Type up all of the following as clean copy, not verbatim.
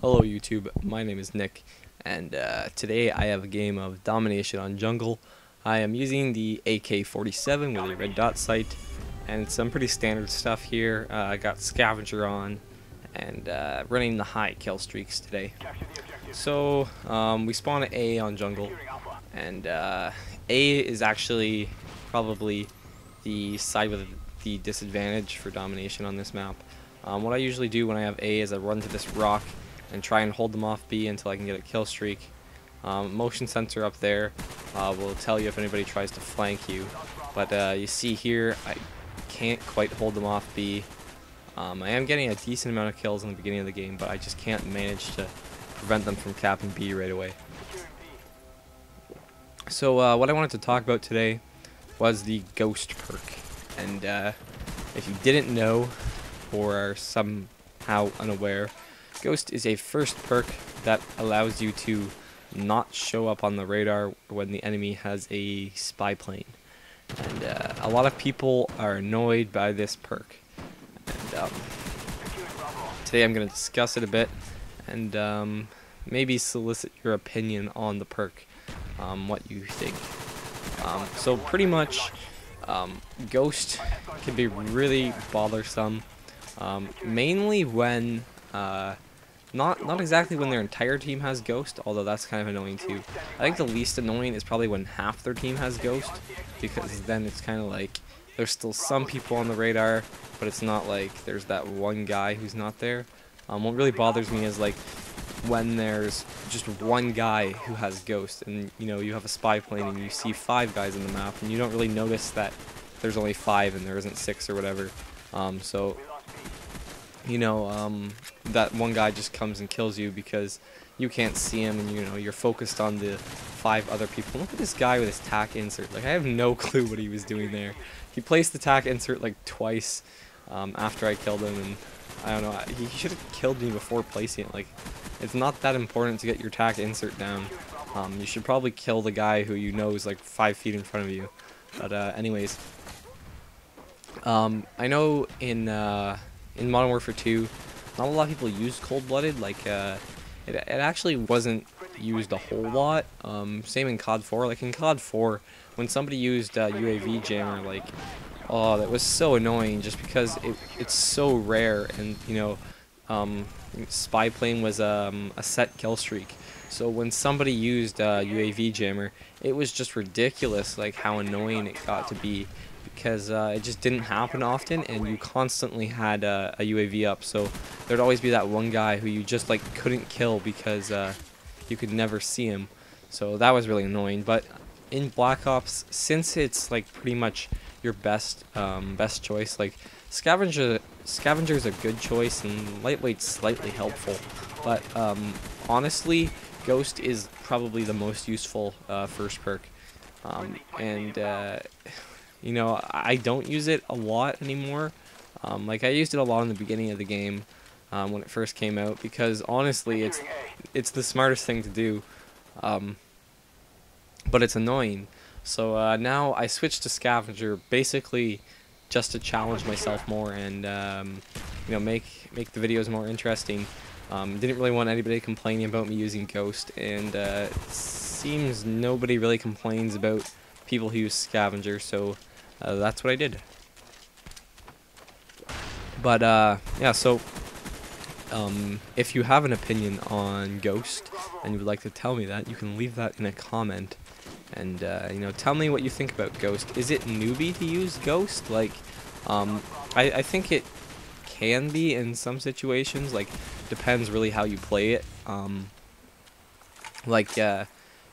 Hello YouTube, my name is Nick, and today I have a game of Domination on jungle. I am using the AK-47 with a red dot sight, and some pretty standard stuff here. I got Scavenger on, and running the high kill streaks today. So we spawn at A on jungle, and A is actually probably the side with the disadvantage for Domination on this map. What I usually do when I have A is I run to this rock and try and hold them off B until I can get a kill streak. Motion sensor up there will tell you if anybody tries to flank you, but you see here I can't quite hold them off B. I am getting a decent amount of kills in the beginning of the game, but I just can't manage to prevent them from capping B right away. So what I wanted to talk about today was the Ghost perk, and if you didn't know or are somehow unaware, Ghost is a first perk that allows you to not show up on the radar when the enemy has a spy plane. And a lot of people are annoyed by this perk. And today I'm going to discuss it a bit and maybe solicit your opinion on the perk, what you think. So pretty much Ghost can be really bothersome, mainly when not exactly when their entire team has Ghost, although that's kind of annoying too. I think the least annoying is probably when half their team has Ghost, because then it's kind of like there's still some people on the radar, but it's not like there's that one guy who's not there. What really bothers me is like when there's just one guy who has Ghost, and you know you have a spy plane and you see 5 guys on the map, and you don't really notice that there's only 5 and there isn't 6 or whatever. So you know, that one guy just comes and kills you because you can't see him, and you know you're focused on the 5 other people. Look at this guy with his tac insert. Like, I have no clue what he was doing there. He placed the tac insert like twice after I killed him, and I don't know, he should have killed me before placing it. Like, it's not that important to get your tac insert down. You should probably kill the guy who you know is like 5 feet in front of you. But anyways, I know in Modern Warfare 2, not a lot of people use cold-blooded. Like, it actually wasn't used a whole lot. Same in COD 4. Like in COD 4, when somebody used UAV jammer, like, oh, that was so annoying just because it's so rare, and you know, spy plane was a set kill streak. So when somebody used UAV jammer, it was just ridiculous, like how annoying it got to be, because it just didn't happen often, and you constantly had a UAV up, so there'd always be that one guy who you just like couldn't kill because you could never see him. So that was really annoying. But in Black Ops, since it's like pretty much your best choice, like Scavenger's a good choice, and Lightweight's slightly helpful, but honestly Ghost is probably the most useful first perk, you know, I don't use it a lot anymore. Like, I used it a lot in the beginning of the game when it first came out, because honestly it's the smartest thing to do, but it's annoying. So now I switched to Scavenger basically just to challenge myself more and you know, make the videos more interesting. Didn't really want anybody complaining about me using Ghost, and it seems nobody really complains about people who use Scavenger, so that's what I did. But yeah, so if you have an opinion on Ghost and you would like to tell me that, you can leave that in a comment, and you know, tell me what you think about Ghost. Is it newbie to use Ghost? Like, I think it can be in some situations. Like, depends really how you play it. Like,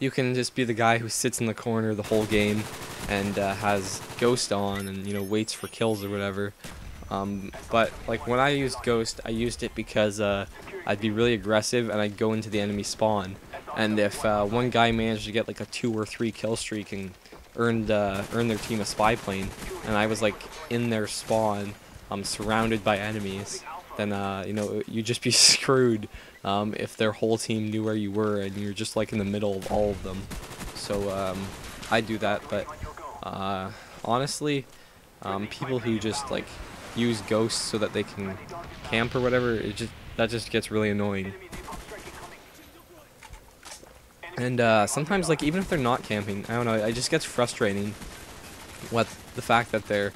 you can just be the guy who sits in the corner the whole game and has Ghost on and, you know, waits for kills or whatever. But like when I used Ghost, I used it because I'd be really aggressive and I'd go into the enemy spawn, and if one guy managed to get like a 2 or 3 kill streak and earned their team a spy plane, and I was like in their spawn, surrounded by enemies, then you know, you'd just be screwed if their whole team knew where you were and you're just like in the middle of all of them. So I do that, but honestly, people who just like use ghosts so that they can camp or whatever, that just gets really annoying. And sometimes, like, even if they're not camping, I don't know, it just gets frustrating what the fact that they're,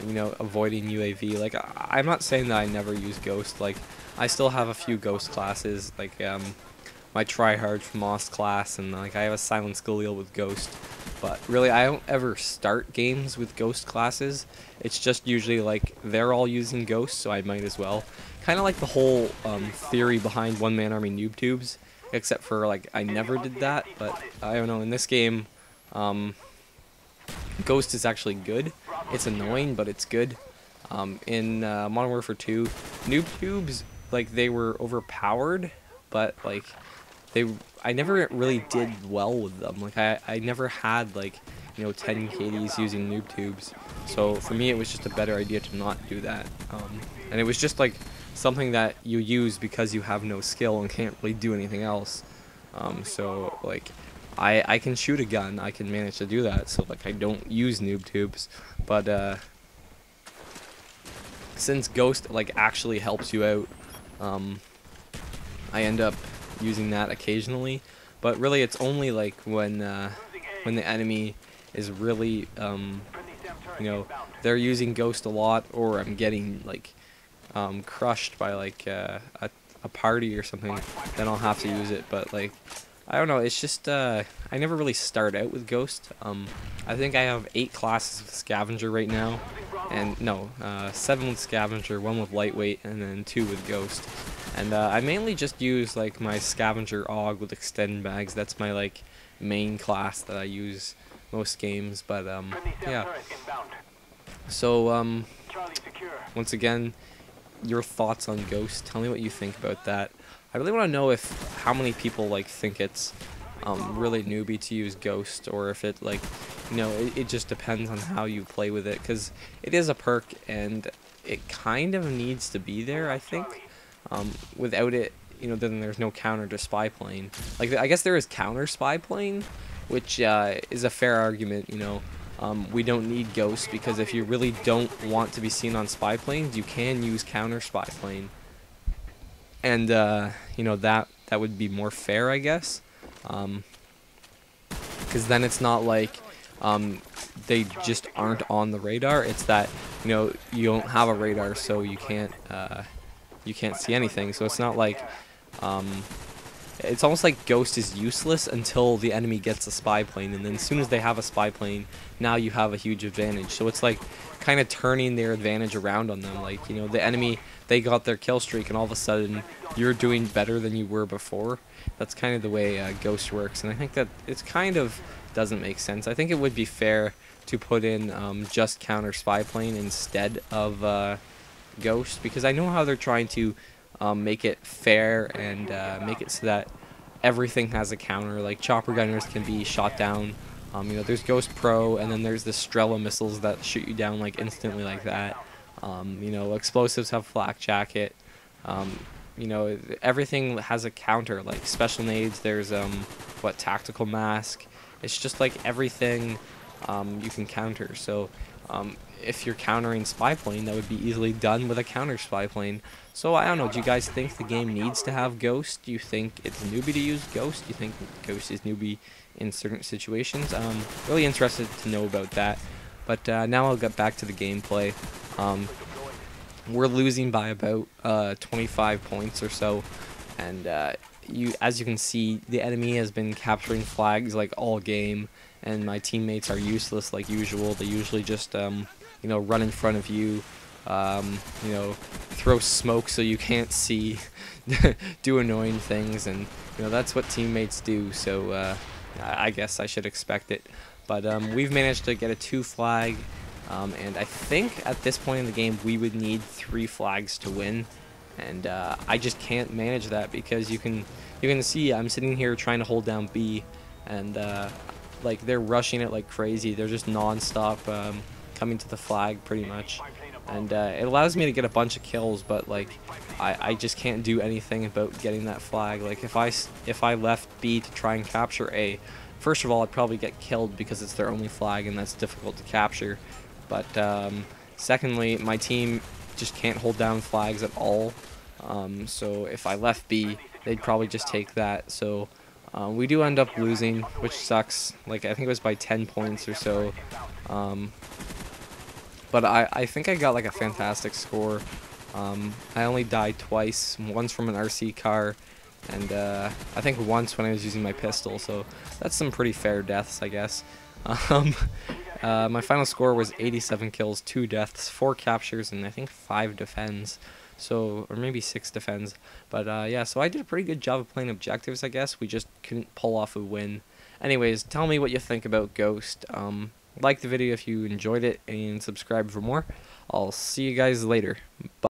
you know, avoiding UAV. Like, I'm not saying that I never use Ghost. Like, I still have a few Ghost classes, like my Tryhard from Moss class, and like I have a Silent Galil with Ghost. But really, I don't ever start games with Ghost classes. It's just usually like they're all using Ghost, so I might as well. Kind of like the whole theory behind One Man Army Noob Tubes, except for like I never did that. But I don't know, in this game, Ghost is actually good. It's annoying, but it's good. In Modern Warfare 2, Noob Tubes, like, they were overpowered, but like I never really did well with them. Like, I never had, like, you know, 10 KDs using Noob Tubes. So for me, it was just a better idea to not do that. And it was just like something that you use because you have no skill and can't really do anything else. So like, I can shoot a gun, I can manage to do that, so like I don't use Noob Tubes. But since Ghost like actually helps you out, I end up using that occasionally. But really, it's only like when the enemy is really you know, they're using Ghost a lot, or I'm getting like crushed by like a party or something, then I'll have to use it. But like, I don't know, it's just I never really start out with Ghost. I think I have 8 classes of Scavenger right now, and no, 7 with Scavenger, 1 with Lightweight, and then 2 with Ghost. And I mainly just use like my Scavenger AUG with Extend Bags. That's my like main class that I use most games. But yeah. So once again, your thoughts on Ghost. Tell me what you think about that. I really want to know how many people like think it's really newbie to use Ghost, or if it, like, you know, it just depends on how you play with it, because it is a perk and it kind of needs to be there, I think. Without it, you know, then there's no counter to spy plane. Like, I guess there is counter spy plane, which is a fair argument, you know. We don't need Ghost, because if you really don't want to be seen on spy planes, you can use counter spy plane. And, you know, that would be more fair, I guess. Because then it's not like they just aren't on the radar. It's that, you know, you don't have a radar, so you can't see anything. So it's not like it's almost like Ghost is useless until the enemy gets a spy plane, and then as soon as they have a spy plane, now you have a huge advantage. So it's like kind of turning their advantage around on them. Like, you know, the enemy, they got their kill streak, and all of a sudden you're doing better than you were before. That's kind of the way Ghost works, and I think that it's kind of doesn't make sense. I think it would be fair to put in just counter spy plane instead of Ghost, because I know how they're trying to make it fair and make it so that everything has a counter. Like, chopper gunners can be shot down. You know, there's Ghost Pro, and then there's the Strela missiles that shoot you down like instantly like that. You know, explosives have flak jacket. You know, everything has a counter. Like special nades, there's tactical mask. It's just like everything you can counter. So if you're countering spy plane, that would be easily done with a counter spy plane. So I don't know, do you guys think the game needs to have Ghost? Do you think it's newbie to use Ghost? Do you think Ghost is newbie in certain situations? Really interested to know about that. But now I'll get back to the gameplay. We're losing by about 25 points or so, and as you can see, the enemy has been capturing flags like all game, and my teammates are useless like usual. They usually just you know, run in front of you, you know, throw smoke so you can't see, do annoying things, and you know, that's what teammates do. So I guess I should expect it. But we've managed to get a 2 flag. And I think at this point in the game we would need 3 flags to win, and I just can't manage that, because you can see I'm sitting here trying to hold down B, and like, they're rushing it like crazy. They're just non-stop coming to the flag pretty much, and it allows me to get a bunch of kills, but like I just can't do anything about getting that flag. Like, if I left B to try and capture A, first of all, I'd probably get killed because it's their only flag and that's difficult to capture. But secondly, my team just can't hold down flags at all. So if I left B, they'd probably just take that. So We do end up losing, which sucks. Like, I think it was by 10 points or so. But I think I got like a fantastic score. I only died twice, once from an RC car, and I think once when I was using my pistol, so that's some pretty fair deaths, I guess. My final score was 87 kills, 2 deaths, 4 captures, and I think 5 defends. So, or maybe 6 defends. But yeah, so I did a pretty good job of playing objectives, I guess. We just couldn't pull off a win. Anyways, tell me what you think about Ghost. Like the video if you enjoyed it, and subscribe for more. I'll see you guys later. Bye.